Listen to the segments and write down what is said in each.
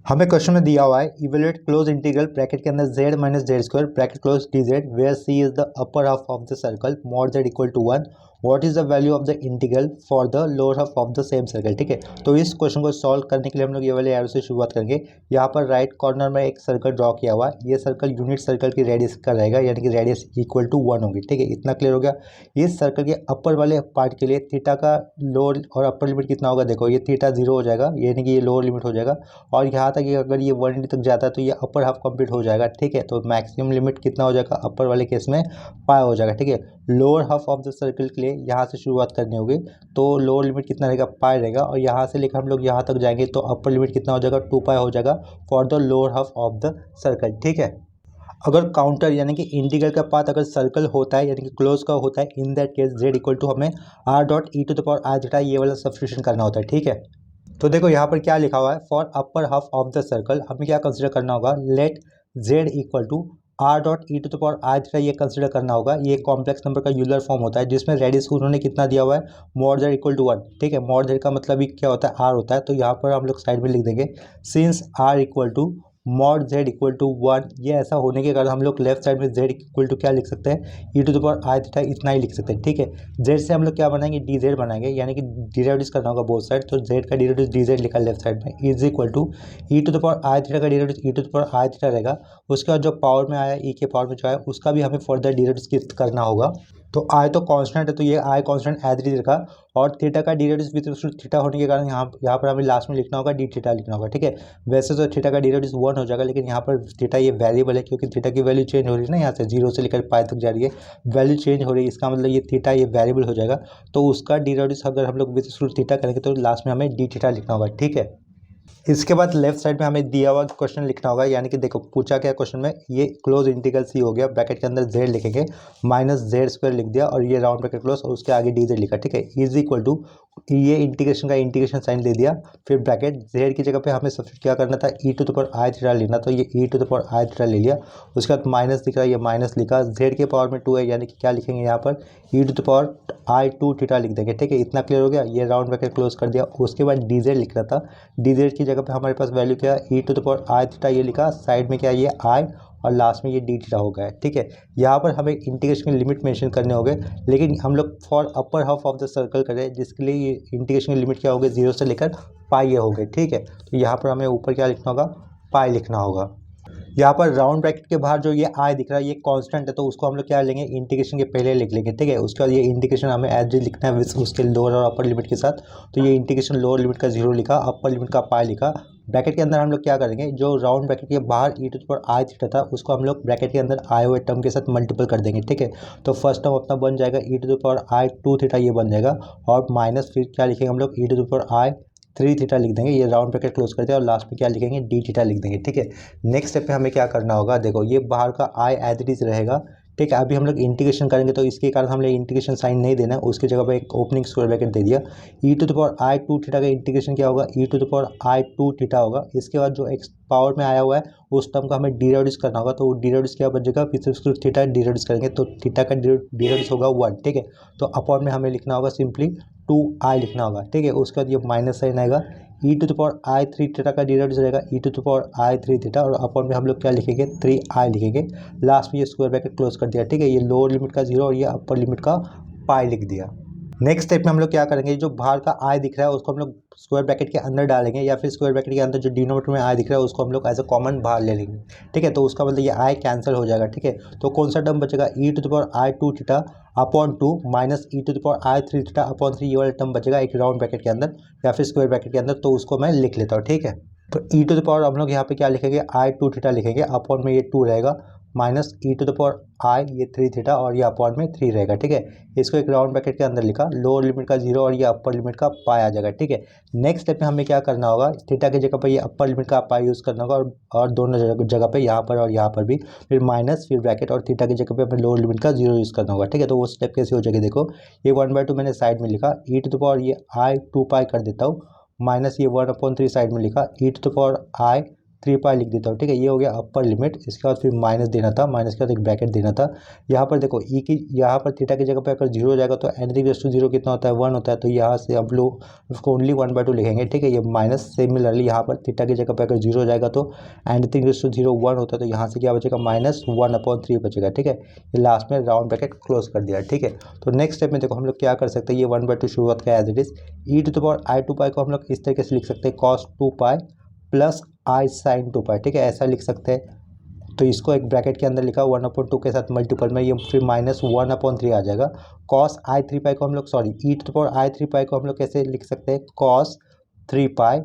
हमें क्वेश्चन में दिया हुआ है इवेल्युएट क्लोज इंटीग्रल ब्रैकेट के अंदर z minus z square bracket close d z where c is the upper half of the circle mod z equal to 1 what is the value of the integral for the lower half of the same circle. ठीक है, तो इस question को solve करने के लिए हम लोग ये वाले एरो से शुरुआत करेंगे। यहाँ पर राइट कॉर्नर में एक सर्कल ड्रॉ किया हुआ है। ये सर्कल यूनिट सर्कल की रेडियस का रहेगा, यानी कि रेडियस इक्वल टू 1 होगी। ठीक है, इतना क्लियर हो गया। इस सर्कल के अपर वाले पार्ट के लिए थीटा का लोअर और अपर लिमिट कितना होगा, देखो ये थीटा 0 हो जाएगा, यानी कि ये लोअर लिमिट हो जाएगा। और यहाँ तक अगर ये 180 तक जाता है तो ये अपर हाफ कंप्लीट हो जाएगा। ठीक है, तो मैक्सिमम लिमिट कितना हो जाएगा अपर वाले केस में, पाई हो जाएगा। ठीक है, lower half of the circle के लिए यहाँ से शुरुआत करनी होगी, तो लोअर लिमिट कितना रहेगा, पाई रहेगा। और यहाँ से लेकर हम लोग यहाँ तक जाएंगे तो अपर लिमिट कितना हो जाएगा, 2 पाई हो जाएगा for the lower half of the circle. ठीक है, अगर काउंटर यानी कि इंटीग्रल का पाथ अगर सर्कल होता है यानी कि क्लोज का होता है, in that case z equal to हमें r dot e to the power i theta ये वाला सब्स्टिट्यूशन करना होता है। ठीक है, तो देखो यहाँ पर क्या लिखा हुआ है, for upper half of the circle हमें क्या कंसिडर करना होगा, let z equal to r dot e to the power i theta ये कंसिडर करना होगा। ये कॉम्प्लेक्स नंबर का यूलर फॉर्म होता है जिसमें रेडियस को उन्होंने कितना दिया हुआ है, मॉड z इक्वल टू 1। ठीक है, मॉड z का मतलब ही क्या होता है, r होता है, तो यहाँ पर हम लोग साइड में लिख देंगे since r equal to mod z equal to 1। ये ऐसा होने के कारण हम लोग लेफ्ट साइड में z इक्वल टू क्या लिख सकते हैं, e to the power i theta, इतना ही लिख सकते हैं। ठीक है, z से हम लोग क्या बनाएंगे, डी जेड बनाएंगे, यानी कि डिराइव्ड करना होगा बोथ साइड, तो z का डिराइव्ड डी जेड लिखा लेफ्ट साइड में is equal to e to the power i theta का derived e to the power i theta रहेगा। उसके बाद जो पावर में आया, ई के पावर में जो आया उसका भी हमें फर्दर डिराइव्ड करना होगा। तो आई तो कांस्टेंट है, तो ये आई कांस्टेंट एज इट इज रखा, और थीटा का डिराइव्ड विद थीटा होने के कारण यहाँ पर हमें लास्ट में लिखना होगा डी थीटा लिखना होगा। ठीक है, वैसे तो थीटा का डिराइव्ड 1 हो जाएगा, लेकिन यहाँ पर थीटा ये वेरिएबल है क्योंकि थीटा की वैल्यू चेंज हो रही है ना, यहाँ से 0 से लेकर पाई तक जा रही है, वैल्यू चेंज हो रही है, इसका मतलब ये थीटा ये वेरिएबल हो जाएगा। तो उसका डिराइव्ड अगर हम लोग विद थीटा करेंगे तो लास्ट में हमें डी थीटा लिखना होगा। ठीक है, इसके बाद लेफ्ट साइड में हमें दिया हुआ क्वेश्चन लिखना होगा, यानी कि देखो पूछा क्या क्वेश्चन में, ये क्लोज इंटीग्रल सी हो गया, ब्रैकेट के अंदर z लिखेंगे, माइनस जेड स्क्वायर लिख दिया और ये राउंड ब्रैकेट क्लोज और उसके आगे डी जेड लिखा। ठीक है, इज इक्वल टू ये इंटीग्रेशन का इंटीग्रेशन साइन ले दिया, फिर ब्रैकेट जेड की जगह पे हमें सब्स्टिट्यूट क्या करना था, e to the power i theta लेना, तो ये e to the power i theta ले लिया। उसके बाद माइनस दिख रहा है, ये माइनस लिखा, जेड के पावर में 2 है, यानी कि क्या लिखेंगे यहाँ पर e to the power i two theta लिख देंगे। ठीक है, इतना क्लियर हो गया, ये राउंड ब्रैकेट क्लोज कर दिया। उसके बाद डी जेड लिखना था, डी जेड की जगह पे हमारे पास वैल्यू क्या है, e to the power i theta ये लिखा, साइड में क्या ये आई और लास्ट में ये डी थीटा हो गया है। ठीक है, यहाँ पर हमें इंटीग्रेशन की लिमिट मेंशन करने होंगे, लेकिन हम लोग for upper half of the circle करें जिसके लिए ये इंटीग्रेशन की लिमिट क्या होगी, 0 से लेकर पाई ये हो गए। ठीक है, तो यहाँ पर हमें ऊपर क्या लिखना होगा, पाई लिखना होगा। यहाँ पर राउंड ब्रैकेट के बाहर जो ये आई दिख रहा है ये कांस्टेंट है, तो उसको हम लोग क्या लेंगे, इंटीग्रेशन के पहले लिख लेंगे। ठीक है, उसके बाद ये इंटीग्रेशन हमें एज लिखना है उसके लोअर और अपर लिमिट के साथ, तो ये इंटीग्रेशन लोअर लिमिट का 0 लिखा, अपर लिमिट का पाई लिखा। ब्रैकेट के अंदर हम लोग क्या करेंगे, जो राउंड ब्रैकेट के बाहर e to the power i theta था उसको हम लोग ब्रैकेट के अंदर आए हुए टर्म के साथ मल्टीपल कर देंगे। ठीक है, तो फर्स्ट टर्म अपना बन जाएगा e to the power i two theta ये बन जाएगा, और माइनस फिर क्या लिखेंगे हम लोग, e to the power i 3 theta लिख देंगे, ये राउंड ब्रैकेट क्लोज कर दिया और लास्ट में क्या लिखेंगे, डी थीटा लिख देंगे। ठीक है, नेक्स्ट स्टेप पे हमें क्या करना होगा, देखो ये बाहर का आई एज इट इज रहेगा। ठीक है, अभी हम लोग इंटीग्रेशन करेंगे तो इसके कारण हम लोग इंटीग्रेशन साइन नहीं देना है, उसकी जगह पे एक ओपनिंग स्क्वायर ब्रैकेट दे दिया। E to the power i two theta का इंटीग्रेशन क्या होगा, e to the power i two theta होगा। इसके बाद जो एक्स पावर में आया हुआ है उस टर्म का हमें डिराइव्ड करना होगा, तो डिराइव्ड क्या बचेगा, फिर से थीटा डिराइव्ड करेंगे तो थीटा का डिराइव्ड होगा 1। ठीक है, तो अपॉन में हमें लिखना होगा सिंपली 2i लिखना होगा। ठीक है, उसके बाद ये माइनस साइन आएगा, e to the power i three theta का डिराइव्ड रहेगा e to the power i three theta, और अपॉन में हम लोग क्या लिखेंगे, 3i लिखेंगे, लास्ट में ये स्क्वायर ब्रैकेट क्लोज कर दिया। ठीक है, ये लोअर लिमिट का 0 और ये अपर लिमिट का पाई लिख दिया। नेक्स्ट स्टेप में हम लोग क्या करेंगे, जो बाहर का आई दिख रहा है उसको हम लोग स्क्वायर ब्रैकेट के अंदर डालेंगे, या फिर स्क्वायर ब्रैकेट के अंदर जो डिनोमिनेटर में आई दिख रहा है उसको हम लोग एज अ कॉमन बाहर ले लेंगे। ठीक है, तो उसका मतलब ये आई कैंसिल हो जाएगा। ठीक है, तो कौन सा टर्म बचेगा, e to the power i two theta upon 2 minus e to the power i three theta upon 3, ये वाला टर्म बचेगा एक राउंड ब्रैकेट के अंदर या फिर स्क्वायर ब्रैकेट के अंदर, तो उसको मैं लिख लेता हूँ। ठीक है, तो ई टू द पावर हम लोग यहाँ पे क्या लिखेंगे, आई टू थीटा लिखेंगे, अपॉन में ये 2 रहेगा, minus e to the power i ये 3 थीटा और ये अपॉन में 3 रहेगा। ठीक है, इसको एक राउंड ब्रैकेट के अंदर लिखा, लोअर लिमिट का 0 और ये अपर लिमिट का पाई आ जाएगा। ठीक है, नेक्स्ट स्टेप में हमें क्या करना होगा, थीटा की जगह पर ये अपर लिमिट का पाई यूज़ करना होगा, और दोनों जगह पे यहाँ पर और यहाँ पर भी, फिर माइनस फिर ब्रैकेट, और थीटा की जगह पे हमें लोअर लिमिट का 0 यूज़ करना होगा। ठीक है, तो वो स्टेप कैसे हो जाएगी, देखो ये 1/2 मैंने साइड में लिखा, ई टू द पावर ये आई 2 पाई कर देता हूँ, माइनस ये 1/3 साइड में लिखा, ई टू द पावर आई 3 पाई लिख देता हूँ, ठीक है। ये हो गया अपर लिमिट। इसके बाद फिर माइनस देना था, माइनस के बाद एक ब्रैकेट देना था। यहाँ पर देखो ई की, यहाँ पर थीटा की जगह पे अगर 0 हो जाएगा तो एनीथिंग रेस टू 0 कितना होता है, 1 होता है। तो यहाँ से हम लोग उसको ओनली 1/2 लिखेंगे, ठीक है। ये माइनस सिमिलरली यहाँ पर थीटा की जगह पे अगर 0 हो जाएगा तो एनीथिंग रेस टू 0 1 होता है। तो यहाँ से क्या बचेगा, -1/3 बचेगा, ठीक है। ये लास्ट में राउंड ब्रैकेट क्लोज कर दिया, ठीक है। तो नेक्स्ट स्टेप में देखो हम लोग क्या कर सकते हैं, ये 1/2 शुरुआत का एज इट इज, e⁻i2π को हम लोग इस तरीके से लिख सकते हैं, cos 2π प्लस i sin 2π, ठीक है, ऐसा लिख सकते हैं। तो इसको एक ब्रैकेट के अंदर लिखा 1/2 के साथ मल्टीपल में, ये फिर -1/3 आ जाएगा। cos i3π को हम लोग e⁻i3π को हम लोग कैसे लिख सकते हैं, cos 3π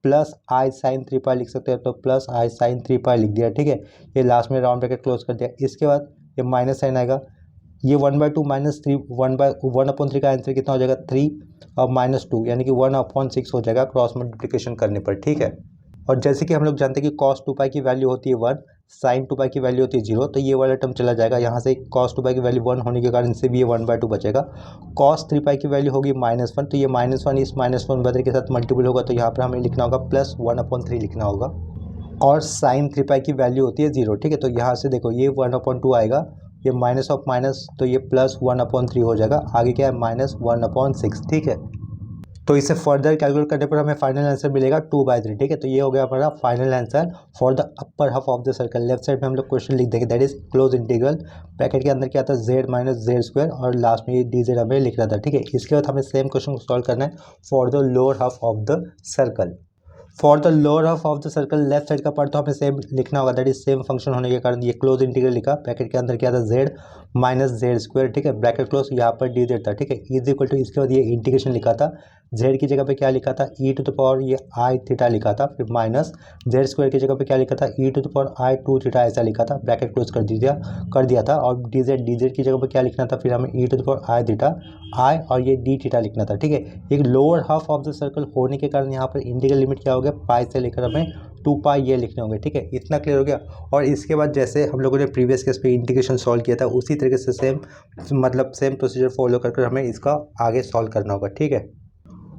प्लस i sin 3π लिख सकते हैं। तो प्लस i sin 3π लिख दिया, ठीक है। ये लास्ट में राउंड ब्रैकेट क्लोज कर दिया। इसके बाद ये माइनस साइन आएगा, ये 1/2 -3 1/3 का आंसर कितना हो जाएगा, 3 और -2 यानी कि 1/6 हो जाएगा क्रॉस मल्टीप्लिकेशन करने पर, ठीक है। और जैसे कि हम लोग जानते हैं कि cos 2π की वैल्यू होती है 1, sin 2π की वैल्यू होती है 0, तो ये वाला टर्म चला जाएगा। यहाँ से cos 2π की वैल्यू 1 होने के कारण इनसे भी ये 1/2 बचेगा। cos 3π की वैल्यू होगी -1, तो ये -1 इस -1 के साथ मल्टीपल होगा, तो यहाँ पर हमें लिखना होगा +1/3 लिखना होगा। और sin 3π की वैल्यू होती है 0, ठीक है। तो यहाँ से देखो ये 1/2 आएगा, ये माइनस ऑफ माइनस, तो ये +1/3 हो जाएगा। आगे क्या है, -1/6, ठीक है। तो इसे फर्दर कैलकुलेट करने पर हमें फाइनल आंसर मिलेगा 2/3, ठीक है। तो ये हो गया हमारा final answer for the upper half of the circle. Left side में हम लोग क्वेश्चन लिख देंगे, that is close integral, bracket के अंदर क्या था, z माइनस जेड स्क्वायर, और लास्ट में ये dz हमें लिखना था, ठीक है। इसके बाद हमें सेम क्वेश्चन को सॉल्व करना है for the lower half of the circle. For the lower half of the circle left side का पार्ट तो हमें सेम लिखना होगा, दैट इज सेम फंक्शन होने के कारण ये क्लोज इंटीग्रल लिखा। ब्रैकेट के अंदर क्या था, z माइनस जेड स्क्वायर, ठीक है, ब्रैकेट क्लोज, यहाँ पर dz था, ठीक है, इज इक्वल टू, इसके बाद ये इंटीग्रेशन लिखा था, z की जगह पे क्या लिखा था, e⁻ ये i थीटा लिखा था, फिर माइनस जेड स्क्वायर की जगह पे क्या लिखा था, e⁻ i 2 थीटा ऐसा लिखा था, ब्रैकेट क्लोज कर दिया था। और dz की जगह पे क्या लिखना था, फिर हमें e⁻ i थीटा i और ये d थीटा लिखना था, ठीक है। एक lower half of the circle होने के कारण यहाँ पर इंटीग्रल लिमिट क्या हो गया, पाई से लेकर हमें 2π ये लिखने होंगे, ठीक है। इतना क्लियर हो गया। और इसके बाद जैसे हम लोगों ने प्रीवियस केस पे इंटीग्रेशन सॉल्व किया था, उसी तरीके से सेम प्रोसीजर फॉलो कर हमें इसका आगे सॉल्व करना होगा, ठीक है।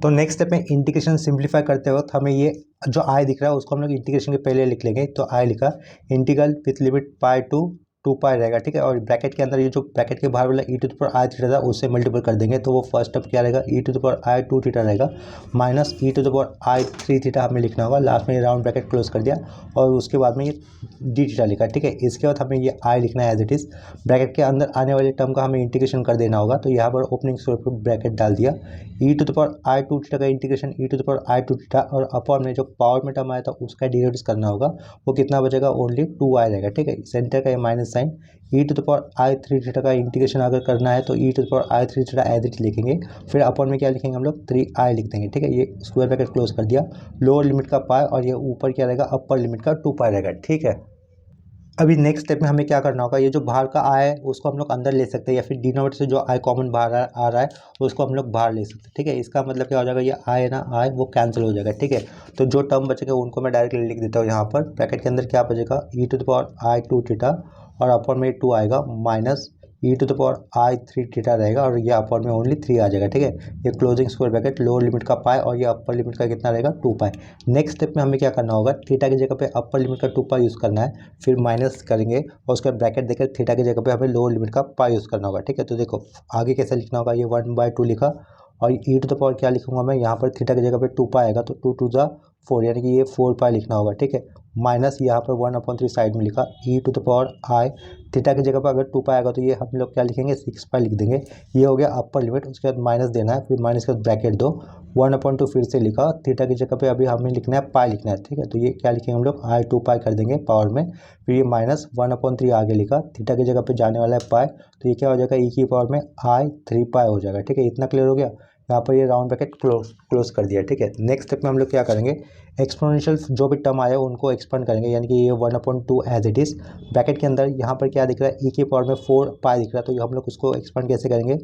तो नेक्स्ट स्टेप में इंटीग्रेशन सिंप्लीफाई करते वक्त हमें ये जो आई दिख रहा है उसको हम लोग इंटीग्रेशन के पहले लिख लेंगे। तो आई लिखा, integral with limit pi to 2π रहेगा, ठीक है। और ब्रैकेट के अंदर ये जो ब्रैकेट के बाहर वाला e⁻i थीटा था उससे मल्टीपल कर देंगे, तो वो फर्स्ट स्टेप क्या रहेगा, e⁻i 2 थीटा रहेगा, माइनस e⁻i 3 थीटा हमें लिखना होगा। लास्ट में ये राउंड ब्रैकेट क्लोज कर दिया और उसके बाद में ये d थीटा लिखा, ठीक है। इसके बाद हमें ये i लिखना है एज इट इज़। ब्रैकेट के अंदर आने वाले टर्म का हमें इंटीग्रेशन कर देना होगा, तो यहाँ पर ओपनिंग स्क्वायर पर ब्रैकेट डाल दिया, e⁻i 2 थीटा का इंटीग्रेशन e⁻i 2 थीटा, और अपॉन में जो पावर में टर्म आया था उसका डेरिवेटिव करना होगा, वो कितना बचेगा, ओनली 2i रहेगा, ठीक है। सेंटर का ये माइनस साइन, e⁻i 3 थीटा का इंटीग्रेशन अगर करना है तो e⁻i 3 थीटा एज इट लिखेंगे, फिर अपॉन में क्या लिखेंगे हम लोग, 3i लिख देंगे, ठीक है। ये स्क्वायर ब्रैकेट क्लोज कर दिया, लोअर लिमिट का पाई और ये ऊपर क्या रहेगा, अपर लिमिट का 2π रहेगा, ठीक है। अभी नेक्स्ट स्टेप में हमें क्या करना होगा, ये जो बाहर का आय है उसको हम लोग अंदर ले सकते हैं, या फिर डिनोमिनेटर से जो आय कॉमन बाहर आ रहा है उसको हम लोग बाहर ले सकते हैं, ठीक है। इसका मतलब क्या हो जाएगा, ये आय है ना, आय वो कैंसिल हो जाएगा, ठीक है। तो जो टर्म बचेगा उनको मैं डायरेक्टली लिख देता हूँ यहाँ पर। ब्रैकेट के अंदर क्या बचेगा, e⁻i 2 थीटा, और अपर में 2 आएगा, माइनस e⁻i 3 थीटा रहेगा, और ये अपर में ओनली 3 आ जाएगा, ठीक है। ये closing square bracket, lower limit का पाई और ये अपर लिमिट का कितना रहेगा, 2π। नेक्स्ट स्टेप में हमें क्या करना होगा, थीटा की जगह पे अपर लिमिट का 2π यूज़ करना है, फिर माइनस करेंगे और उसका ब्रैकेट देकर थीटा की जगह पे हमें लोअर लिमिट का पाई यूज़ करना होगा, ठीक है। तो देखो आगे कैसे लिखना होगा, ये 1/2 लिखा, और e⁻ क्या लिखूंगा मैं यहाँ पर, थीटा की जगह पे 2π आएगा, तो 2 2 जा 4 यानी कि ये 4π लिखना होगा, ठीक है। माइनस यहाँ पर 1/3 साइड में लिखा, e⁻i थीटा की जगह पर अगर 2π आएगा तो ये हम लोग क्या लिखेंगे, 6π लिख देंगे। ये हो गया अपर लिमिट, उसके बाद माइनस देना है, फिर माइनस के बाद ब्रैकेट दो, 1/2 फिर से लिखा, थीटा की जगह पे अभी हमें लिखना है पाई लिखना है, ठीक है। तो ये क्या लिखेंगे हम लोग, i 2π कर देंगे पावर में, फिर ये माइनस 1/3 आगे लिखा, थीटा की जगह पे जाने वाला है पाई, तो ये क्या हो जाएगा, e की पावर में i 3π हो जाएगा, ठीक है। इतना क्लियर हो गया। यहाँ पर ये राउंड ब्रैकेट क्लोज कर दिया, ठीक है। नेक्स्ट स्टेप में हम लोग क्या करेंगे, एक्सपोनेंशियल जो भी टर्म आया उनको एक्सपेंड करेंगे, यानी कि ये 1/2 एज इट इज़। ब्रैकेट के अंदर यहाँ पर क्या दिख रहा है, e की पावर में 4π दिख रहा है, तो हम लोग उसको एक्सपेंड कैसे करेंगे,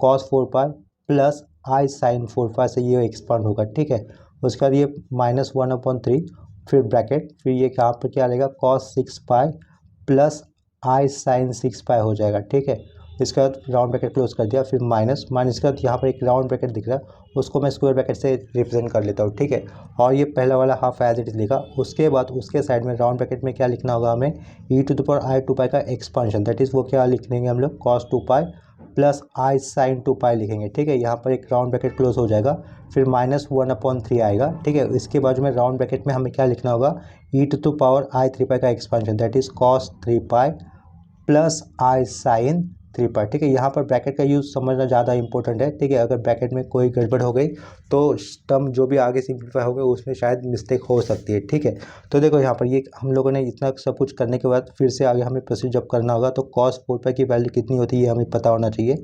cos 4π प्लस i sin 4π से ये एक्सपांड होगा, ठीक है। उसके बाद ये -1/3, फिर ब्रैकेट, फिर ये यहाँ पर क्या रहेगा, cos 6π प्लस i sin 6π हो जाएगा, ठीक है। इसके बाद राउंड ब्रैकेट क्लोज कर दिया, फिर माइनस माइनस के बाद यहाँ पर एक राउंड ब्रैकेट दिख रहा है, उसको मैं स्क्वायर ब्रैकेट से रिप्रेजेंट कर लेता हूँ, ठीक है। और ये पहला वाला हाफ एज इट इज लिखा। उसके बाद उसके साइड में राउंड ब्रैकेट में क्या लिखना होगा हमें, e⁻i² का एक्सपांशन, दैट इज वो क्या लिख देंगे हम लोग, cos 2π प्लस i sin 2π लिखेंगे, ठीक है। यहाँ पर एक राउंड ब्रैकेट क्लोज हो जाएगा, फिर -1/3 आएगा, ठीक है। इसके बाजू में राउंड ब्रैकेट में हमें क्या लिखना होगा, e⁻i3π का expansion, that is cos 3π plus i sin 3π, ठीक है। यहाँ पर ब्रैकेट का यूज़ समझना ज़्यादा इंपॉर्टेंट है, ठीक है। अगर ब्रैकेट में कोई गड़बड़ हो गई तो टर्म जो भी आगे सिंप्लीफाई हो गए उसमें शायद मिस्टेक हो सकती है, ठीक है। तो देखो यहाँ पर ये हम लोगों ने इतना सब कुछ करने के बाद फिर से आगे हमें प्रोसीड जब करना होगा तो cos 4π की वैल्यू कितनी होती है ये हमें पता होना चाहिए।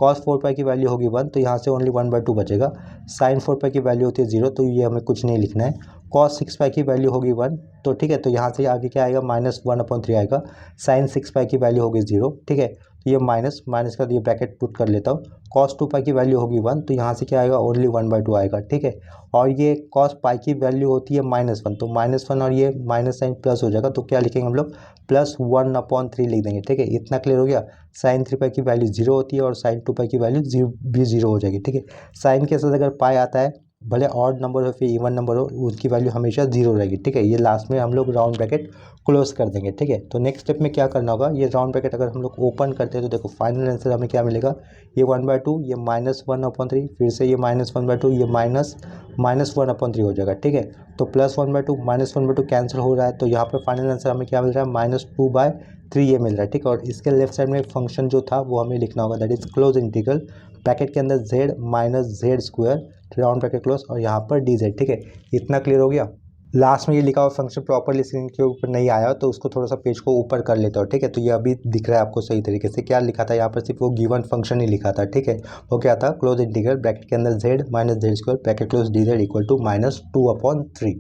cos 4π की वैल्यू होगी 1, तो यहाँ से ओनली 1/2 बचेगा। sin 4π की वैल्यू होती है 0, तो ये हमें कुछ नहीं लिखना है। cos 6π की वैल्यू होगी 1, तो ठीक है, तो यहाँ से आगे क्या आएगा, -1/3 आएगा। sin 6π की वैल्यू होगी 0, ठीक है, तो ये माइनस माइनस का ये ब्रैकेट पुट कर लेता हूँ। cos 2π की वैल्यू होगी 1, तो यहाँ से क्या आएगा, ओनली 1/2 आएगा, ठीक है। और ये cos π की वैल्यू होती है -1, तो -1 और ये माइनस साइन प्लस हो जाएगा, तो क्या लिखेंगे हम लोग, +1/3 लिख देंगे, ठीक है। इतना क्लियर हो गया। sin 3π की वैल्यू 0 होती है और sin 2π की वैल्यू भी 0 हो जाएगी, ठीक है। साइन के साथ अगर पाई आता है, भले ऑड नंबर हो फिर इवन नंबर हो, उसकी वैल्यू हमेशा 0 रहेगी, ठीक है। ये लास्ट में हम लोग राउंड ब्रैकेट क्लोज कर देंगे, ठीक है। तो नेक्स्ट स्टेप में क्या करना होगा, ये राउंड ब्रैकेट अगर हम लोग ओपन करते हैं तो देखो फाइनल आंसर हमें क्या मिलेगा, ये 1/2, ये -1/3, फिर से ये -1/2, ये -1/3 हो जाएगा, ठीक है। तो +1/2 -1/2 कैंसिल हो रहा है, तो यहाँ पर फाइनल आंसर हमें क्या मिल रहा है, -2/3 ये मिल रहा है, ठीक है। और इसके लेफ्ट साइड में फंक्शन जो था वो हमें लिखना होगा, that is close integral bracket के अंदर z-z², राउंड ब्रैकेट क्लोज, और यहाँ पर dz, ठीक है। इतना क्लियर हो गया। लास्ट में ये लिखा हुआ फंक्शन प्रॉपरली स्क्रीन के ऊपर नहीं आया तो उसको थोड़ा सा पेज को ऊपर कर लेता हूँ, ठीक है। तो ये अभी दिख रहा है आपको सही तरीके से। क्या लिखा था यहाँ पर, सिर्फ वो गिवन फंक्शन ही लिखा था, ठीक है। वो क्या था, क्लोज इंटीग्रल ब्रैकेट के अंदर z-z² ब्रैकेट क्लोज dz = -2/3।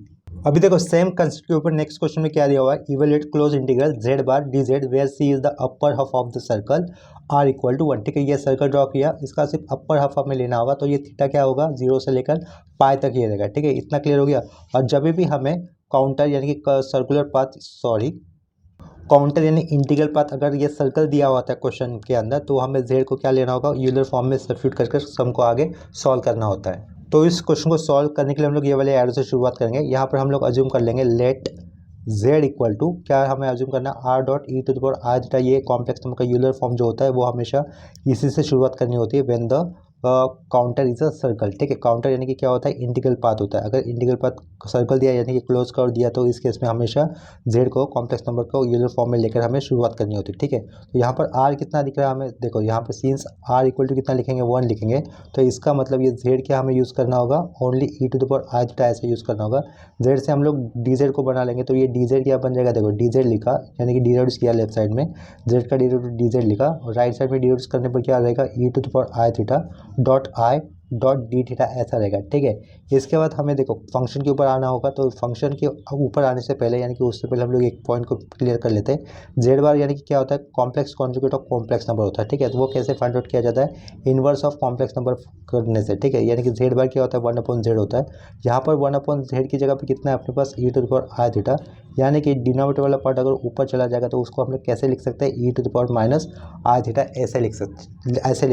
अभी देखो सेम कंसेप्ट के ऊपर नेक्स्ट क्वेश्चन में क्या दिया हुआ है, evaluate close integral z bar dz where c is the upper half of the circle r = 1, ठीक है। ये सर्कल ड्रॉ किया, इसका सिर्फ अपर हाफ हमें लेना होगा, तो ये थीटा क्या होगा, 0 से लेकर पाई तक ये रहेगा, ठीक है। इतना क्लियर हो गया। और जब भी हमें काउंटर यानी कि सर्कुलर पाथ, सॉरी काउंटर यानी इंटीग्रल पाथ, अगर ये सर्कल दिया हुआ था क्वेश्चन के अंदर, तो हमें z को क्या लेना होगा, यूलर फॉर्म में सब्स्टिट्यूट करके सम को आगे सॉल्व करना होता है। तो इस क्वेश्चन को सॉल्व करने के लिए हम लोग ये वाले एरो से शुरुआत करेंगे। यहाँ पर हम लोग अज्यूम कर लेंगे लेट z = क्या हमें अज्यूम करना है, r.e⁻i², ये कॉम्प्लेक्स नंबर का यूलर फॉर्म जो होता है वो हमेशा इसी से शुरुआत करनी होती है, when the counter is a circle, ठीक है। काउंटर यानी कि क्या होता है, इंटीग्रल पाथ होता है। अगर इंटीग्रल पाथ सर्कल दिया यानी कि क्लोज कर दिया, तो इस केस में हमेशा z को कॉम्प्लेक्स नंबर को यूलर फॉर्म में लेकर हमें शुरुआत करनी होती है, ठीक है। तो यहाँ पर r कितना दिख रहा है हमें, देखो यहाँ पर सिंस r = कितना लिखेंगे, 1 लिखेंगे, तो इसका मतलब ये z क्या हमें यूज़ करना होगा, ओनली e⁻i² ऐसे यूज़ करना होगा। z से हम लोग dz को बना लेंगे, तो ये dz क्या बन जाएगा, देखो dz लिखा यानी कि डिराइव्ड किया लेफ्ट साइड में, z का डिराइव्ड dz लिखा, और राइट साइड में डिराइव्ड करने पर क्या रहेगा, e⁻i⁻ ऐसा रहेगा, ठीक है। इसके बाद हमें देखो फंक्शन के ऊपर आना होगा, तो फंक्शन के ऊपर आने से पहले यानी कि उससे पहले हम लोग एक पॉइंट को क्लियर कर लेते हैं। z बार यानी कि क्या होता है, complex conjugate of complex number होता है, ठीक है। तो वो कैसे फाइंड आउट किया जाता है, इनवर्स ऑफ कॉम्प्लेक्स नंबर करने से, ठीक है। यानी कि z बार क्या होता है, 1/z होता है। यहाँ पर 1/z की जगह पर कितना है अपने पास, e⁻i², यानी कि डिनोमिनेटर वाला पार्ट अगर ऊपर चला जाएगा तो उसको हम लोग कैसे लिख सकते हैं, e⁻i² ऐसे लिख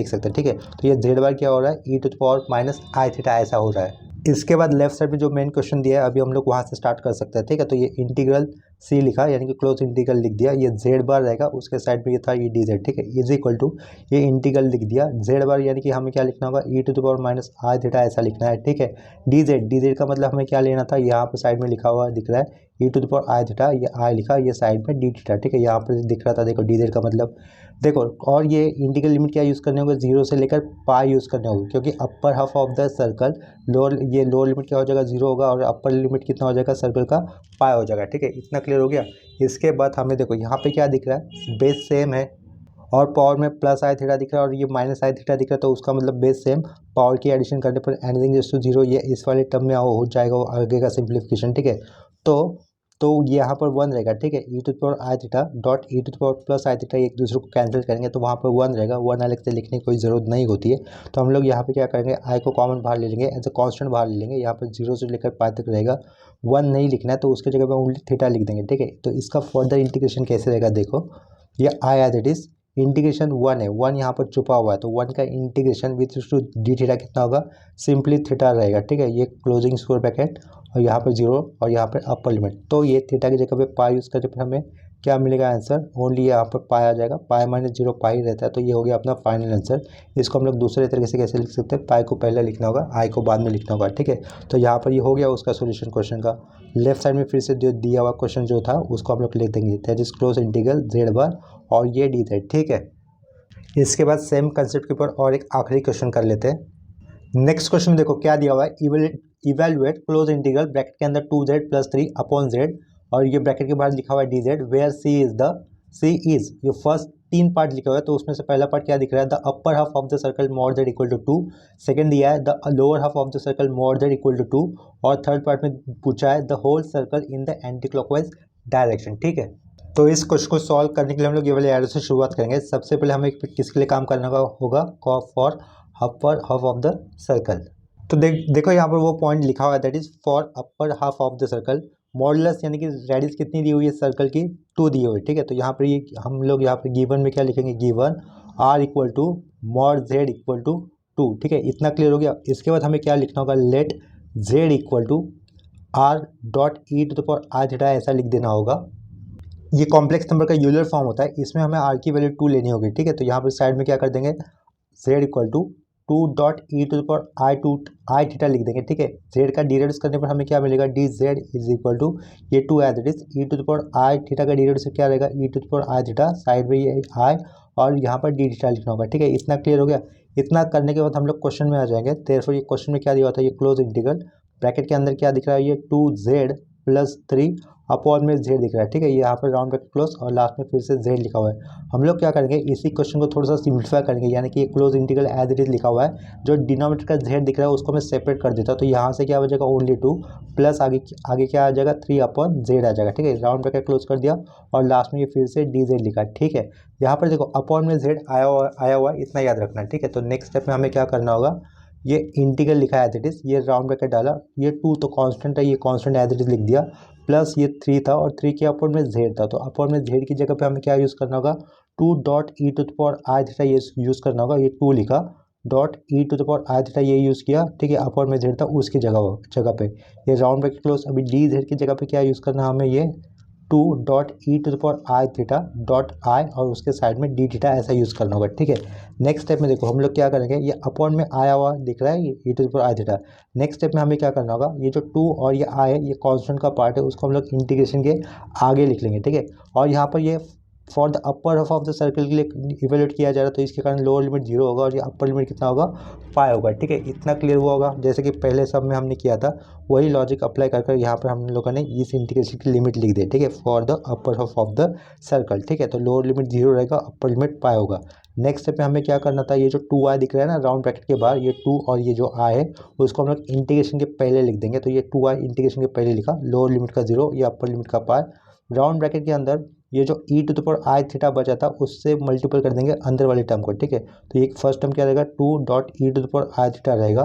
सकते हैं, ठीक है। तो ये z बार क्या हो रहा है, e⁻i² ऐसा हो रहा है। इसके बाद लेफ्ट साइड में जो मेन क्वेश्चन दिया है अभी हम लोग वहाँ से स्टार्ट कर सकते हैं, ठीक है। तो ये इंटीग्रल c लिखा यानी कि क्लोज इंटीग्रल लिख दिया, ये z बार रहेगा, उसके साइड में ये था ये dz, ठीक है, = ये इंटीग्रल लिख दिया। z बार यानी कि हमें क्या लिखना होगा, e⁻i² ऐसा लिखना है, ठीक है। dz का मतलब हमें क्या लेना था, यहाँ पर साइड में लिखा हुआ दिख रहा है e⁻i², ये i लिखा, ये साइड में dθ, ठीक है। यहाँ पर दिख रहा था देखो dz का मतलब देखो, और ये इंटीग्रल लिमिट क्या यूज़ करने होंगे, 0 से लेकर पाई यूज़ करने होंगे, क्योंकि अपर half of the circle lower limit क्या हो जाएगा, 0 होगा, और अपर लिमिट कितना हो जाएगा सर्कल का, पाई हो जाएगा, ठीक है। इतना क्लियर हो गया। इसके बाद हमें देखो यहाँ पे क्या दिख रहा है, बेस सेम है और पावर में +i⁻ दिख रहा है और ये -i⁻ दिख रहा है, तो उसका मतलब बेस सेम, पावर की एडिशन करने पर एनीथिंग इज टू 0, ये इस वाले टर्म में हो जाएगा वो आगे का सिंप्लीफिकेशन, ठीक है। तो ये यहाँ पर 1 रहेगा, ठीक है। e⁻i⁻e⁻+i⁻ एक दूसरे को कैंसिल करेंगे तो वहाँ पर 1 रहेगा, 1 अलग से लिखने की कोई ज़रूरत नहीं होती है। तो हम लोग यहाँ पे क्या करेंगे, i को कॉमन बाहर ले लेंगे, एज अ कॉन्स्टेंट बाहर ले लेंगे। यहाँ पर 0 से लेकर पाई तक रहेगा, 1 नहीं लिखना है तो उसके जगह पर ओनली थीटा लिख देंगे, ठीक है। तो इसका फर्दर इंटीग्रेशन कैसे रहेगा, देखो ये i as it is integration 1 है, 1 यहाँ पर छुपा हुआ है, तो 1 का integration with to d theta कितना होगा, सिंपली थीटा रहेगा, ठीक है। ये क्लोजिंग स्क्वायर ब्रैकेट और यहाँ पर 0 और यहाँ पर अपर लिमिट, तो ये थीटा की जगह पे पाई यूज़ करने पर हमें क्या मिलेगा आंसर, ओनली यहाँ पर पाई आ जाएगा, पाई माइनस 0 पाई रहता है, तो ये हो गया अपना फाइनल आंसर। इसको हम लोग दूसरे तरीके से कैसे लिख सकते हैं, पाई को पहले लिखना होगा, आई को बाद में लिखना होगा, ठीक है। तो यहाँ पर ये हो गया उसका सोल्यूशन क्वेश्चन का। लेफ्ट साइड में फिर से जो दिया हुआ क्वेश्चन जो था उसको हम लोग लिख देंगे, that is close integral z bar और ये डी जेड, ठीक है। इसके बाद सेम कंसेप्ट के ऊपर और एक आखिरी क्वेश्चन कर लेते हैं। नेक्स्ट क्वेश्चन देखो क्या दिया हुआ है, इवेलुएट क्लोज इंटीग्रल ब्रैकेट के अंदर 2z + 3 अपॉन जेड और ये ब्रैकेट के बाहर लिखा हुआ है dz वेयर सी इज ये फर्स्ट 3 पार्ट लिखा हुआ है। तो उसमें से पहला पार्ट क्या दिख रहा है, the upper half of the circle mod z equal to 2, second दिया है the lower half of the circle mod z equal to 2 और थर्ड पार्ट में पूछा है the whole circle in the anticlockwise direction, ठीक है। तो इस क्वेश्चन को सॉल्व करने के लिए हम लोग ये वाले एरो से शुरुआत करेंगे। सबसे पहले हमें किसके लिए काम करना होगा, for upper half of the circle. तो देखो यहाँ पर वो पॉइंट लिखा हुआ है, that is for upper half of the circle, modulus यानी कि रेडियस कितनी दी हुई है सर्कल की, 2 दी हुई है, ठीक है। तो यहाँ पर ये हम लोग यहाँ पर गिवन में क्या लिखेंगे, given r equal to mod z equal to 2, ठीक है। इतना क्लियर हो गया। इसके बाद हमें क्या लिखना होगा, let z equal to r dot e to the power i theta ऐसा लिख देना होगा। ये कॉम्प्लेक्स नंबर का यूलर फॉर्म होता है, इसमें हमें r की वैल्यू 2 लेनी होगी, ठीक है। तो यहाँ पर साइड में क्या कर देंगे, z equal to 2 dot e to the power i theta लिख देंगे, ठीक है। z का डिराइव करने पर हमें क्या मिलेगा, d z is equal to ये 2 as it is e to the power i theta का डिराइव क्या रहेगा, e to the power i theta, side में ये आई और यहाँ पर डी थीटा लिखना होगा, ठीक है। इतना क्लियर हो गया। इतना करने के बाद हम लोग क्वेश्चन में आ जाएंगे। देयरफॉर ये क्वेश्चन में क्या दिया होता है, ये क्लोज इंटीग्रल ब्रैकेट के अंदर क्या दिख रहा है, ये 2z + 3 अपॉन में z दिख रहा है, ठीक है। ये यहाँ पर राउंड ब्रैकेट क्लोज और लास्ट में फिर से z लिखा हुआ है। हम लोग क्या करेंगे, इसी क्वेश्चन को थोड़ा सा सिंप्लीफाई करेंगे, यानी कि ये close integral as it is लिखा हुआ है, जो डिनोमिनेटर का z दिख रहा है उसको मैं सेपरेट कर देता हूँ। तो यहाँ से क्या हो जाएगा, ओनली 2 प्लस आगे क्या आ जाएगा, 3 अपॉन z आ जाएगा, ठीक है। राउंड ब्रैकेट क्लोज कर दिया और लास्ट में ये फिर से डी जेड लिखा है, ठीक है। यहाँ पर देखो अपॉन में z आया हुआ है, इतना याद रखना है, ठीक है। तो नेक्स्ट स्टेप में हमें क्या करना होगा, ये इंटीग्रल लिखा है एज इट इज, ये राउंड ब्रैकेट डाला, ये 2 तो कांस्टेंट है, ये कांस्टेंट एज इट इज लिख दिया, प्लस ये 3 था और 3 के अपॉन में z था, तो अपॉन में z की जगह पे हमें क्या यूज़ करना होगा, 2 dot e to the power i theta ये यूज़ करना होगा। ये 2 लिखा dot e to the power i theta ये यूज़ किया, ठीक है। अपॉन में z था उसकी जगह पे ये राउंड ब्रैकेट क्लोज। अभी डी जेड की जगह पे क्या यूज़ करना है हमें, ये 2 dot e to the power i theta dot i और उसके साइड में डी थीटा ऐसा यूज़ करना होगा, ठीक है। नेक्स्ट स्टेप में देखो हम लोग क्या करेंगे, ये अपॉन में आया हुआ दिख रहा है, ये e to the power i theta. Next step में हमें क्या करना होगा, ये जो 2 और ये आई है ये कांस्टेंट का पार्ट है, उसको हम लोग इंटीग्रेशन के आगे लिख लेंगे, ठीक है। और यहाँ पर ये for the upper half of the circle के लिए इवेल्यूएट किया जा रहा है, तो इसके कारण लोअर लिमिट 0 होगा और ये अपर लिमिट कितना होगा, पाई होगा, ठीक है। इतना क्लियर हुआ होगा, जैसे कि पहले सब में हमने किया था वही लॉजिक अप्लाई कर कर यहाँ पर हम लोगों ने इस इंटीग्रेशन की लिमिट लिख दी, ठीक है, for the upper half of the circle, ठीक है। तो लोअर लिमिट 0 रहेगा, अपर लिमिट पाई होगा। नेक्स्ट स्टेप में हमें क्या करना था, ये जो 2i दिख रहा है ना राउंड ब्रैकेट के बाहर, ये 2 और ये जो i है उसको हम लोग इंटीग्रेशन के पहले लिख देंगे। तो ये 2i इंटीग्रेशन के पहले लिखा, लोअर लिमिट का 0, ये अपर लिमिट का पाई, राउंड ब्रैकेट के अंदर ये जो e to the power i theta बचा था उससे मल्टीपल कर देंगे अंदर वाले टर्म को, ठीक है। तो ये फर्स्ट टर्म क्या रहेगा, 2 dot e to the power i theta रहेगा,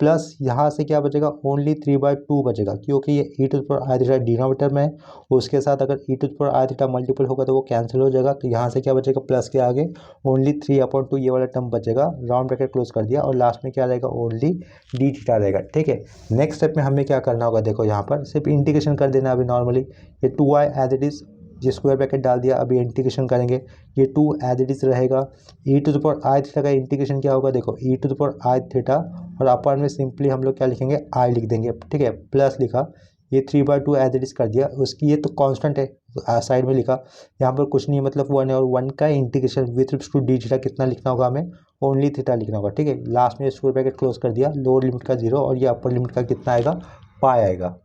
प्लस यहाँ से क्या बचेगा, ओनली 3/2 बचेगा, क्योंकि ये e to the power i theta denominator में है, उसके साथ अगर e to the power i theta multiple होगा तो वो कैंसिल हो जाएगा। तो यहाँ से क्या बचेगा, प्लस के आगे ओनली 3/2 ये वाला टर्म बचेगा, राउंड ब्रैकेट क्लोज कर दिया और लास्ट में क्या रहेगा, ओनली डी थीटा रहेगा, ठीक है। नेक्स्ट स्टेप में हमें क्या करना होगा, देखो यहाँ पर सिर्फ इंटीग्रेशन कर देना अभी नॉर्मली, ये 2i एज इट इज़ ये स्क्वायर ब्रैकेट डाल दिया, अभी इंटीग्रेशन करेंगे, ये 2 एज इट इज रहेगा, e to the power i theta का इंटीग्रेशन क्या होगा, देखो e to the power i theta और अपर में सिंपली हम लोग क्या लिखेंगे, आई लिख देंगे, ठीक है, प्लस लिखा, ये 3/2 एज इट इज कर दिया, उसकी ये तो कांस्टेंट है साइड में लिखा, यहाँ पर कुछ नहीं मतलब 1 है और 1 का integration with respect to d theta कितना लिखना होगा हमें, ओनली थीटा लिखना होगा, ठीक है। लास्ट में स्क्वायर ब्रैकेट क्लोज कर दिया, लोअर लिमिट का 0 और ये अपर लिमिट का कितना आएगा, पाई आएगा।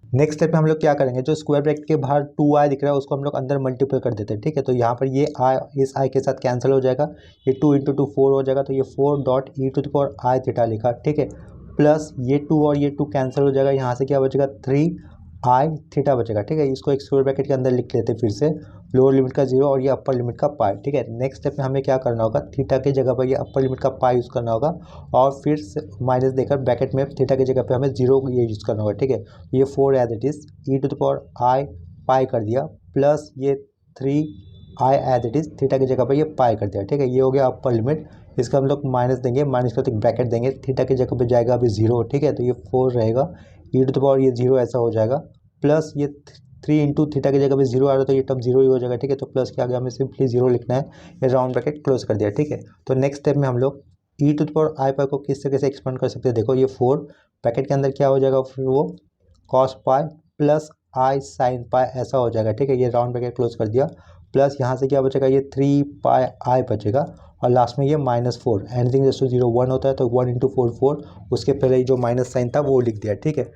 नेक्स्ट स्टेप में हम लोग क्या करेंगे, जो स्क्वायर ब्रैकेट के बाहर 2i दिख रहा है उसको हम लोग अंदर मल्टीपल कर देते हैं, ठीक है। तो यहाँ पर ये i इस i के साथ कैंसिल हो जाएगा, ये 2 × 2 4 हो जाएगा, तो ये 4 dot e to the power i theta लिखा, ठीक है, प्लस ये 2 और ये 2 कैंसिल हो जाएगा, यहाँ से क्या बचेगा, 3i थीटा बचेगा, ठीक है। इसको एक स्क्वायर ब्रैकेट के अंदर लिख लेते हैं फिर से, लोअर लिमिट का 0 और ये अपर लिमिट का पाई, ठीक है। नेक्स्ट स्टेप में हमें क्या करना होगा, थीटा की जगह पर ये अपर लिमिट का पाई यूज़ करना होगा और फिर से माइनस देकर ब्रैकेट में थीटा की जगह पे हमें 0 ये यूज़ करना होगा, ठीक है। ये 4 as it is e to the power i pi कर दिया, प्लस ये 3 i as it is, theta की जगह पर ये पाई कर दिया, ठीक है। ये हो गया अपर लिमिट, इसका हम लोग माइनस देंगे, माइनस का एक ब्रैकेट देंगे, थीटा की जगह पे जाएगा अभी 0, ठीक है। तो ये 4 रहेगा, ई टू द पावर ये 0 ऐसा हो जाएगा, प्लस ये 3 इंटू थीटा की जगह पे 0 आ रहा है तो ये टर्म 0 ही हो जाएगा, ठीक है। तो प्लस के आगे हमें सिंपली 0 लिखना है, ये राउंड ब्रैकेट क्लोज कर दिया, ठीक है। तो नेक्स्ट स्टेप में हम लोग e to the power i पाई को किस तरह से एक्सपेंड कर सकते हैं, देखो ये 4 ब्रैकेट के अंदर क्या हो जाएगा, फिर वो cos pi plus i sine pi ऐसा हो जाएगा, ठीक है। ये राउंड ब्रैकेट क्लोज कर दिया, प्लस यहाँ से क्या बचेगा, ये 3 पाई आई बचेगा, और लास्ट में ये -4, एनीथिंग जस्ट टू 0 1 होता है तो 1 इंटू 4 4, उसके पहले जो माइनस साइन था वो लिख दिया, ठीक है।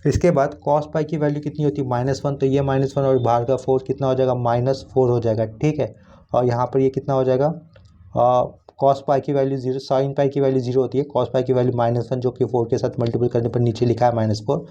इसके बाद कॉस पाई की वैल्यू कितनी होती है, -1, तो ये -1 और बाहर का 4 कितना हो जाएगा, -4 हो जाएगा, ठीक है। और यहाँ पर ये कितना हो जाएगा, कॉस पाई की वैल्यू 0, साइन पाई की वैल्यू 0 होती है, कॉस पाई की वैल्यू -1 जो कि 4 के साथ मल्टीपल करने पर नीचे लिखा है -4,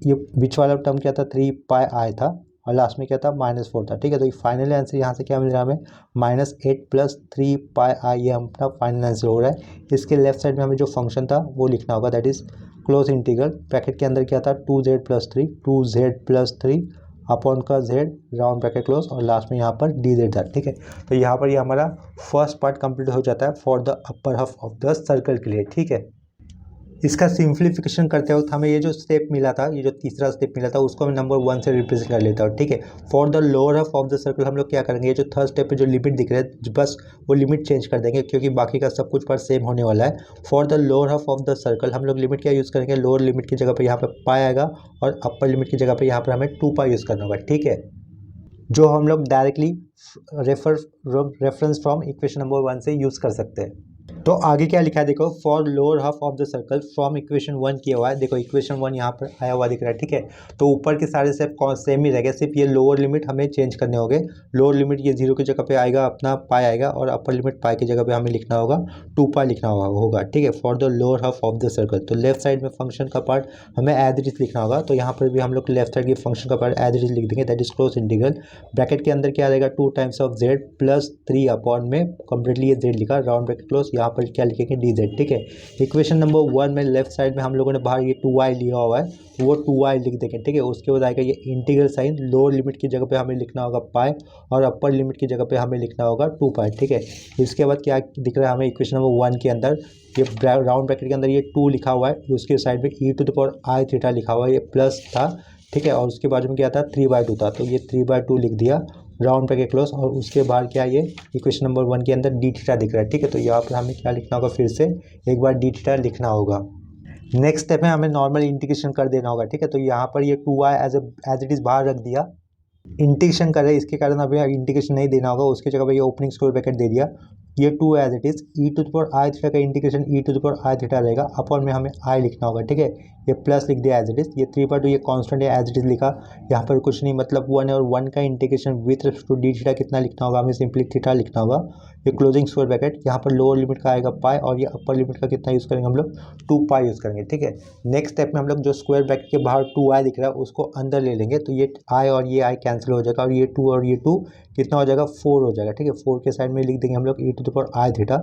ये बीच वाला टर्म क्या था, 3 पाई आई था, और लास्ट में क्या था, -4 था, ठीक है। तो ये फाइनल आंसर यहाँ से क्या मिल रहा है हमें, -8 प्लस 3 पाई आई, ये अपना फाइनल आंसर हो रहा है। इसके लेफ्ट साइड में हमें जो फंक्शन था वो लिखना होगा, that is close integral, bracket के अंदर क्या था, 2z+3 अपॉन का z, राउंड ब्रैकेट क्लोज, और लास्ट में यहाँ पर dz था, ठीक है। तो यहाँ पर ये हमारा फर्स्ट पार्ट कंप्लीट हो जाता है for the upper half of the circle के लिए, ठीक है। इसका सिंप्लीफिकेशन करते वक्त हमें ये जो स्टेप मिला था, ये जो तीसरा स्टेप मिला था, उसको मैं नंबर 1 से रिप्रेजेंट कर लेता हूँ, ठीक है। For the lower half of the circle हम लोग क्या करेंगे, ये जो थर्ड स्टेप पे जो लिमिट दिख रहा है बस वो लिमिट चेंज कर देंगे, क्योंकि बाकी का सब कुछ पर सेम होने वाला है। For the lower half of the circle हम लोग लिमिट क्या यूज़ करेंगे, लोअर लिमिट की जगह पर यहाँ पर पाई आएगा, और अपर लिमिट की जगह पर यहाँ पर हमें 2 पाई यूज़ करना होगा, ठीक है, जो हम लोग directly reference from equation number 1 से यूज़ कर सकते हैं। तो आगे क्या लिखा है देखो, for lower half of the circle from equation 1 किया हुआ है, देखो इक्वेशन 1 यहाँ पर आया हुआ दिख रहा है, ठीक है। तो ऊपर के सारे स्टेप कौन सेम ही रहेगा, सिर्फ ये लोअर लिमिट हमें चेंज करने होंगे। लोअर लिमिट ये 0 की जगह पे आएगा, अपना पाई आएगा, और अपर लिमिट पाई की जगह पे हमें लिखना होगा 2 पाई लिखना होगा, ठीक है, for the lower half of the circle. तो लेफ्ट साइड में फंक्शन का पार्ट हमें एज इट इज लिखना होगा, तो यहाँ पर भी हम लोग लेफ्ट साइड के फंक्शन का पार्ट एज इट इज लिख देंगे, that is close integral, bracket के अंदर क्या रहेगा, 2 times of z plus 3 upon में कंप्लीटली ये z लिखा, राउंड ब्रैकेट क्लोज, यहाँ पर क्या लिखेंगे dz, ठीक है। इक्वेशन नंबर 1 में लेफ्ट साइड में हम लोगों ने बाहर ये 2y लिया हुआ है, वो 2y लिख देंगे, ठीक है। उसके बाद आएगा ये इंटीग्रल साइन, लोअर लिमिट की जगह पे हमें लिखना होगा पाई, और अपर लिमिट की जगह पे हमें लिखना होगा 2 पाई, ठीक है। इसके बाद क्या दिख रहा है हमें इक्वेशन नंबर 1 के अंदर, ये राउंड ब्रैकेट के अंदर ये 2 लिखा हुआ है, उसके साइड में e to the power i theta लिखा हुआ है, ये प्लस था, ठीक है, और उसके बाजू में क्या था, 3/2 था, तो ये 3/2 लिख दिया, राउंड ब्रैकेट क्लोज, और उसके बाहर क्या ये इक्वेशन नंबर 1 के अंदर डी थीटा दिख रहा है, ठीक है। तो यहाँ पर हमें क्या लिखना होगा, फिर से एक बार डी थीटा लिखना होगा। नेक्स्ट स्टेप में हमें नॉर्मल इंटीग्रेशन कर देना होगा, ठीक है। तो यहाँ पर ये 2y एज इट इज़ बाहर रख दिया, इंटीग्रेशन कर रहे हैं, इसके कारण अभी इंटीग्रेशन नहीं देना होगा, उसकी जगह पे ये ओपनिंग स्क्वायर ब्रैकेट दे दिया, ये 2 as it is, e to the power i theta का integration e to the power i theta रहेगा, अपॉन में हमें आई लिखना होगा, ठीक है। ये प्लस लिख दिया एज इट इज, ये 3/2 ये कांस्टेंट है एज इट इज लिखा, यहाँ पर कुछ नहीं, मतलब 1 है, और 1 का integration with respect to d theta कितना लिखना होगा, हमें सिंपली थीटा लिखना होगा, ये क्लोजिंग स्क्वायर ब्रैकेट, यहाँ पर लोअर लिमिट का आएगा पाई, और ये अपर लिमिट का कितना यूज़ करेंगे हम लोग, 2 पाई यूज़ करेंगे, ठीक है। नेक्स्ट स्टेप में हम लोग जो स्क्वायर ब्रैकेट के बाहर 2i दिख रहा है उसको अंदर ले लेंगे, तो ये i और ये i कैंसिल हो जाएगा, और ये 2 और ये 2 कितना हो जाएगा, 4 हो जाएगा, ठीक है। 4 के साइड में लिख देंगे हम लोग e to the power i theta,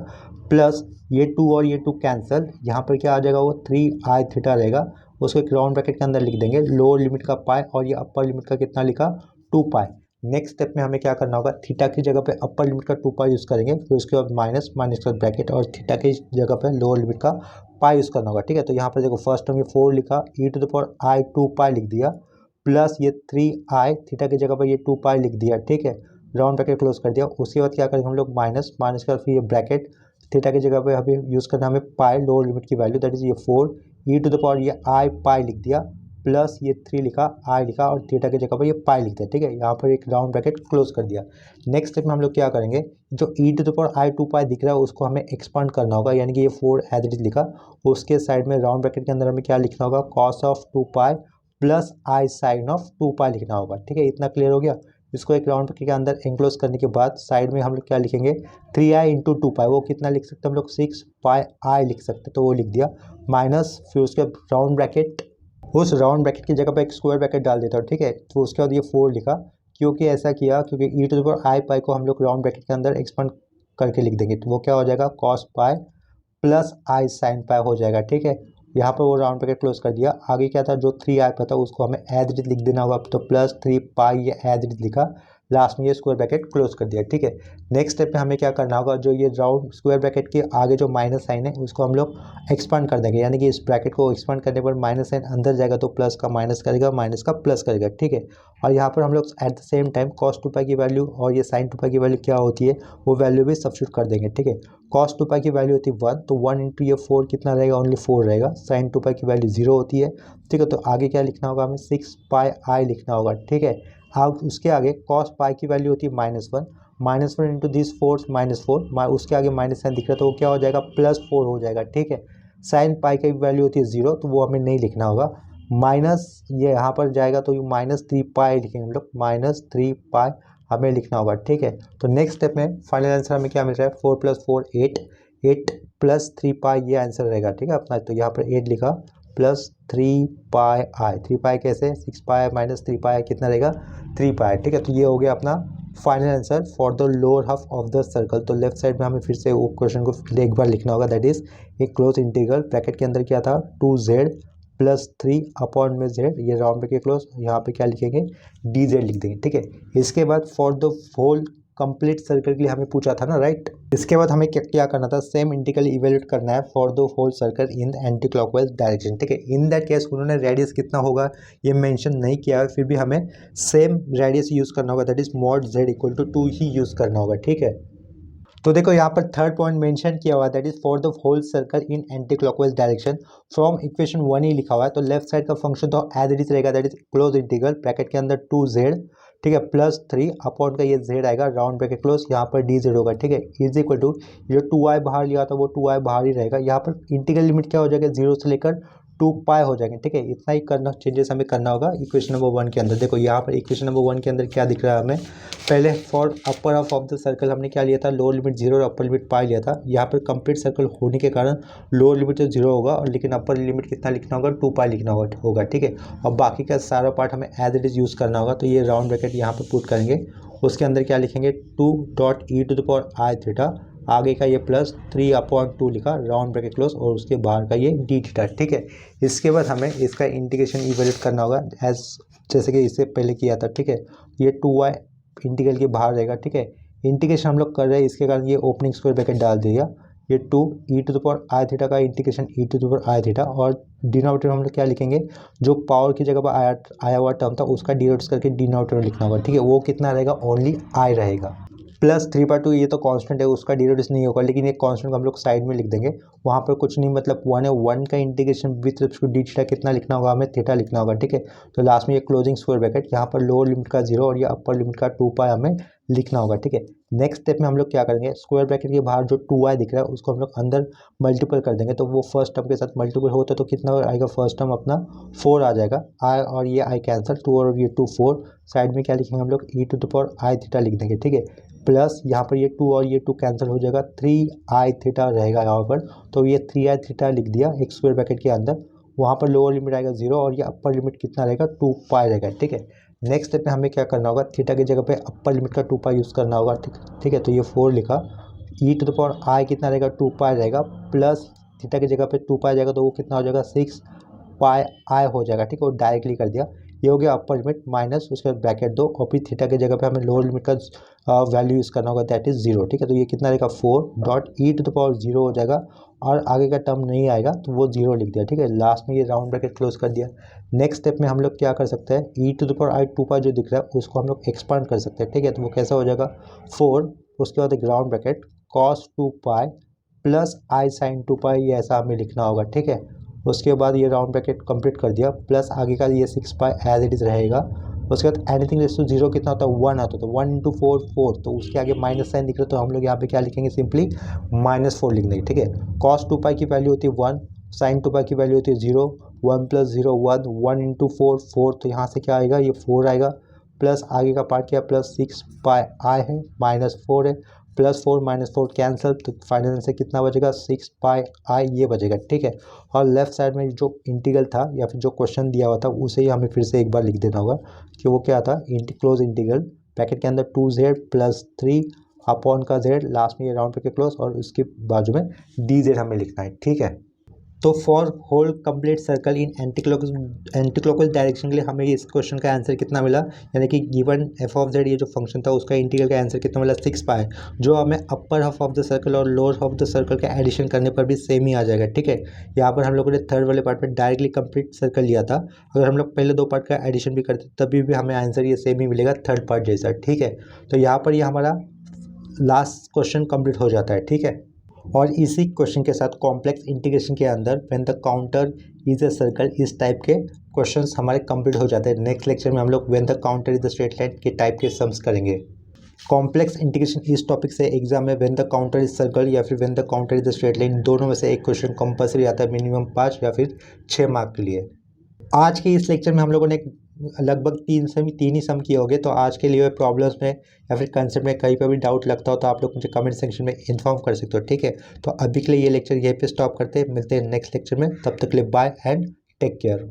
plus ये 2 और ये 2 कैंसिल, यहाँ पर क्या आ जाएगा, वो 3i थीटा रहेगा, उसको एक राउंड ब्रैकेट के अंदर लिख देंगे, लोअर लिमिट का पाई, और ये अपर लिमिट का कितना लिखा, 2 पाई। नेक्स्ट स्टेप में हमें क्या करना होगा, थीटा की जगह पे अपर लिमिट का 2 पाई यूज़ करेंगे, फिर उसके बाद माइनस माइनस का ब्रैकेट, और थीटा की जगह पे लोअर लिमिट का पाई यूज़ करना होगा, ठीक है। तो यहाँ पर देखो फर्स्ट टर्म ये 4 लिखा, ई टू द पावर आई 2 पाई लिख दिया, प्लस ये 3i, थीटा की जगह पर ये 2 पाई लिख दिया, ठीक है, राउंड ब्रैकेट क्लोज कर दिया। उसके बाद क्या करेंगे हम लोग, माइनस माइनस का फिर ये ब्रैकेट, थीटा की जगह पे अभी यूज़ करना हमें पाई, लोअर लिमिट की वैल्यू, दैट इज ये 4, ई टू द पावर ये आई पाई लिख दिया, प्लस ये 3 लिखा, आई लिखा, और थीटा की जगह पर ये पाई लिख दिया, ठीक है। यहाँ पर एक राउंड ब्रैकेट क्लोज कर दिया। नेक्स्ट स्टेप में हम लोग क्या करेंगे, जो ई टू द पावर आई 2 पाई दिख रहा है उसको हमें एक्सपांड करना होगा, यानी कि ये 4 एज इट इज लिखा, उसके साइड में राउंड ब्रैकेट के अंदर हमें क्या लिखना होगा, cos of 2 pi plus i sine of 2 pi लिखना होगा, ठीक है। इतना क्लियर हो गया। इसको एक राउंड ब्रैकेट के अंदर एंक्लोज करने के बाद साइड में हम लोग क्या लिखेंगे, 3i इंटू 2 पाई, वो कितना लिख सकते हैं हम लोग, 6 पाई आई लिख सकते हैं, तो वो लिख दिया, माइनस फिर उसके राउंड ब्रैकेट, उस राउंड ब्रैकेट की जगह पे एक स्क्वायर ब्रैकेट डाल देता हूँ, ठीक है। तो उसके बाद ये 4 लिखा, क्योंकि ऐसा किया क्योंकि ई टू द पावर आई पाई को हम लोग राउंड ब्रैकेट के अंदर एक्सपांड करके लिख देंगे, तो वो क्या हो जाएगा, cos pi plus i sine pi हो जाएगा, ठीक है। यहाँ पर वो राउंड ब्रैकेट क्लोज कर दिया। आगे क्या था, जो 3i पर था उसको हमें एज इट इज लिख देना होगा, तो प्लस 3 पाई ये एज इट इज लिखा, लास्ट में ये स्क्वायर ब्रैकेट क्लोज कर दिया। ठीक है, नेक्स्ट स्टेप में हमें क्या करना होगा, जो ये राउंड स्क्वायर ब्रैकेट के आगे जो माइनस साइन है उसको हम लोग एक्सपांड कर देंगे, यानी कि इस ब्रैकेट को एक्सपांड करने पर माइनस साइन अंदर जाएगा तो प्लस का माइनस करेगा, माइनस का प्लस करेगा। ठीक है, और यहाँ पर हम लोग at the same time cos 2 पाई की वैल्यू और ये साइन 2 पाई की वैल्यू क्या होती है वो वैल्यू भी सब्स्टिट्यूट कर देंगे। ठीक है, कॉस 2 पाई की वैल्यू होती है 1, तो 1 इंटू ये 4 कितना रहेगा, ओनली 4 रहेगा। साइन 2 पाई की वैल्यू 0 होती है। ठीक है, तो आगे क्या लिखना होगा, हमें 6 पाई आई लिखना होगा। ठीक है, अब उसके आगे कॉस पाई की वैल्यू होती है -1, -1 इंटू दिस 4 -4, उसके आगे माइनस साइन दिख रहा है तो वो क्या हो जाएगा, +4 हो जाएगा। ठीक है, साइन पाई की वैल्यू होती है 0, तो वो हमें नहीं लिखना होगा। माइनस ये यहाँ पर जाएगा तो -3 पाई लिखेंगे हम लोग, -3 पाई हमें लिखना होगा। ठीक है, तो नेक्स्ट स्टेप में फाइनल आंसर हमें क्या मिल रहा है, 4 + 4 8, 8 + 3 पाई ये आंसर रहेगा। ठीक है अपना, तो यहाँ पर 8 लिखा +3 पाई आई, 3 पाई कैसे, 6 पाई -3 पाई कितना रहेगा, 3 पाई। ठीक है, तो ये हो गया अपना final answer for the lower half of the circle. तो लेफ्ट साइड में हमें फिर से वो क्वेश्चन को एक बार लिखना होगा, that is a close integral bracket के अंदर क्या था 2z + 3 अपॉन में z, ये राउंड ब्रैकेट क्लोज, यहाँ पे क्या लिखेंगे dz लिख देंगे। ठीक है, इसके बाद for the whole complete circle के लिए हमें पूछा था ना, राइट। इसके बाद हमें क्या क्या करना था, सेम इंटीग्रल इवेल्यूट करना है for the whole circle in anticlockwise direction. ठीक है, इन दैट केस उन्होंने रेडियस कितना होगा ये मेंशन नहीं किया है, फिर भी हमें सेम रेडियस यूज़ करना होगा, that is mod z = 2 he use करना होगा। ठीक है, तो देखो यहाँ पर थर्ड पॉइंट मेंशन किया हुआ है, that is for the whole circle in anticlockwise direction from equation 1 ही लिखा हुआ है। तो लेफ्ट साइड का फंक्शन तो एज इट इज रहेगा, that is close integral bracket के अंदर 2z, ठीक है, +3 अपॉन का ये z आएगा, राउंड ब्रैकेट क्लोज, यहाँ पर dz होगा। ठीक है, इज इक्वल टू जो 2i बाहर लिया था वो 2i बाहर ही रहेगा। यहाँ पर इंटीग्रल लिमिट क्या हो जाएगा, 0 से लेकर 2 पाई हो जाएंगे। ठीक है, इतना ही करना चेंजेस हमें करना होगा इक्वेशन नंबर 1 के अंदर। देखो यहाँ पर इक्वेशन नंबर 1 के अंदर क्या दिख रहा है हमें, पहले for upper half of the circle हमने क्या लिया था, लोअर लिमिट 0 और अपर लिमिट पाई लिया था। यहाँ पर कंप्लीट सर्कल होने के कारण लोअर लिमिट तो 0 होगा, और लेकिन अपर लिमिट कितना लिखना होगा, 2 पाई लिखना होगा। ठीक है, और बाकी का सारा पार्ट हमें एज इट इज यूज़ करना होगा। तो ये राउंड ब्रैकेट यहाँ पर पुट करेंगे, उसके अंदर क्या लिखेंगे 2.e⁻I⁻, आगे का ये +3/2 लिखा, राउंड ब्रैकेट क्लोज, और उसके बाहर का ये d थीटा। ठीक है, इसके बाद हमें इसका इंटीग्रेशन इवेल्यूट करना होगा एज जैसे कि इससे पहले किया था। ठीक है, ये 2y इंटीग्रल के बाहर रहेगा। ठीक है, इंटीग्रेशन हम लोग कर रहे हैं, इसके कारण ये ओपनिंग स्क्वायर ब्रैकेट डाल दिया, ये 2e⁻I⁻ का इंटीग्रेशन e⁻I⁻, और डिनोमिनेटर हम लोग क्या लिखेंगे, जो पावर की जगह पर आया हुआ टर्म था उसका डिनोट करके डिनोमिनेटर लिखना होगा। ठीक है, वो कितना रहेगा, ओनली i रहेगा। +3/2 ये तो कांस्टेंट है, उसका डिनोटेशन नहीं होगा, लेकिन ये कांस्टेंट को हम लोग साइड में लिख देंगे, वहाँ पर कुछ नहीं, मतलब 1 है, 1 का integration with respect to d theta कितना लिखना होगा, हमें थीटा लिखना होगा। ठीक है, तो लास्ट में ये क्लोजिंग स्क्वायर ब्रैकेट, यहाँ पर लोअर लिमिट का 0 और ये अपर लिमिट का 2 पाई हमें लिखना होगा। ठीक है, नेक्स्ट स्टेप में हम लोग क्या करेंगे, स्क्वायर ब्रैकेट के बाहर जो 2i दिख रहा है उसको हम लोग अंदर मल्टीपल कर देंगे, तो वो फर्स्ट टर्म के साथ मल्टीपल होता है तो कितना आएगा, फर्स्ट टर्म अपना 4 आ जाएगा, i और ये i कैंसिल, 2 और ये 2 4, साइड में क्या लिखेंगे हम लोग e⁻I⁻ लिख देंगे। ठीक है, प्लस यहाँ पर ये 2 और ये 2 कैंसिल हो जाएगा, 3i⁻ रहेगा यहाँ पर, तो ये 3i⁻ लिख दिया एक स्क्वायर ब्रैकेट के अंदर, वहाँ पर लोअर लिमिट आएगा 0 और ये अपर लिमिट कितना रहेगा, 2 पाई रहेगा। ठीक है, नेक्स्ट स्टेप में हमें क्या करना होगा, थीटा की जगह पे अपर लिमिट का 2 पाई यूज़ करना होगा। ठीक है, तो ये 4 लिखा, e⁻I कितना रहेगा, 2 पाई रहेगा, प्लस थीटा की जगह पे 2 पाई जाएगा तो वो कितना हो जाएगा, 6 पाई आई हो जाएगा। ठीक है, वो डायरेक्टली कर दिया, ये हो गया अपर लिमिट, माइनस उसके बाद ब्रैकेट 2, और फिर थीटा की जगह पे हमें लोअर लिमिट का वैल्यू यूज़ करना होगा, दैट इज 0। ठीक है, तो ये कितना रहेगा 4.e⁻0 हो जाएगा, और आगे का टर्म नहीं आएगा तो वो 0 लिख दिया। ठीक है, लास्ट में ये राउंड ब्रैकेट क्लोज कर दिया। नेक्स्ट स्टेप में हम लोग क्या कर सकते हैं, e⁻I 2 पाई जो दिख रहा है उसको हम लोग एक्सपांड कर सकते हैं। ठीक है, तो वो कैसा हो जाएगा 4, उसके बाद एक round bracket cos 2 pi plus i sin 2 पाई, ये ऐसा हमें लिखना होगा। ठीक है, उसके बाद ये राउंड ब्रैकेट कंप्लीट कर दिया, प्लस आगे का ये 6 पाई एज इट इज रहेगा, उसके बाद एनीथिंग रेस टू 0 कितना होता है, 1 आता है, तो 1 × 4 4, तो उसके आगे माइनस साइन दिख रहा है, तो हम लोग यहाँ पे क्या लिखेंगे, सिंपली -4 लिख देंगे। ठीक है, cos 2 पाई की वैल्यू होती है 1, sin 2 पाई की वैल्यू होती है 0, 1 + 0 1, 1 × 4 4, तो यहाँ से क्या आएगा, ये 4 आएगा, प्लस आगे का पार्ट क्या, +6 पाई आई है, -4 है, +4 -4 कैंसिल, तो फाइनल आंसर कितना बचेगा, 6 पाई आई ये बचेगा। ठीक है, और लेफ्ट साइड में जो इंटीग्रल था या फिर जो क्वेश्चन दिया हुआ था उसे ही हमें फिर से एक बार लिख देना होगा कि वो क्या था, क्लोज इंटीग्रल ब्रैकेट के अंदर 2z + 3 अपॉन का z, लास्ट में ये राउंड ब्रैकेट क्लोज, और उसके बाजू में dz हमें लिखना है। ठीक है, तो for whole complete circle in anticlockwise direction के लिए हमें इस क्वेश्चन का आंसर कितना मिला, यानी कि गिवन एफ ऑफ जेड ये जो फंक्शन था उसका इंटीग्रल का आंसर कितना मिला 6 पाई, जो हमें upper half of the circle और lower half of the circle का एडिशन करने पर भी सेम ही आ जाएगा। ठीक है, यहाँ पर हम लोगों ने थर्ड वाले पार्ट में डायरेक्टली कंप्लीट सर्कल लिया था, अगर हम लोग पहले दो पार्ट का एडिशन भी करते तभी भी हमें आंसर ये सेम ही मिलेगा थर्ड पार्ट जैसा। ठीक है, तो यहाँ पर ये हमारा लास्ट क्वेश्चन कंप्लीट हो जाता है। ठीक है, और इसी क्वेश्चन के साथ कॉम्प्लेक्स इंटीग्रेशन के अंदर when the counter is a circle इस टाइप के क्वेश्चंस हमारे कंप्लीट हो जाते हैं। नेक्स्ट लेक्चर में हम लोग when the counter is the straight line के टाइप के सम्स करेंगे। कॉम्प्लेक्स इंटीग्रेशन इस टॉपिक से एग्जाम में when the counter is circle या फिर when the counter is the straight line दोनों में से एक क्वेश्चन कंपल्सरी आता है, मिनिमम 5 या फिर 6 मार्क के लिए। आज के इस लेक्चर में हम लोगों ने लगभग तीन ही सम किए होंगे, तो आज के लिए प्रॉब्लम्स में या फिर कंसेप्ट में कहीं पर भी डाउट लगता हो तो आप लोग मुझे कमेंट सेक्शन में इन्फॉर्म कर सकते हो। ठीक है, तो अभी के लिए ये लेक्चर यहीं पे स्टॉप करते हैं, मिलते हैं नेक्स्ट लेक्चर में, तब तक के लिए बाय एंड टेक केयर।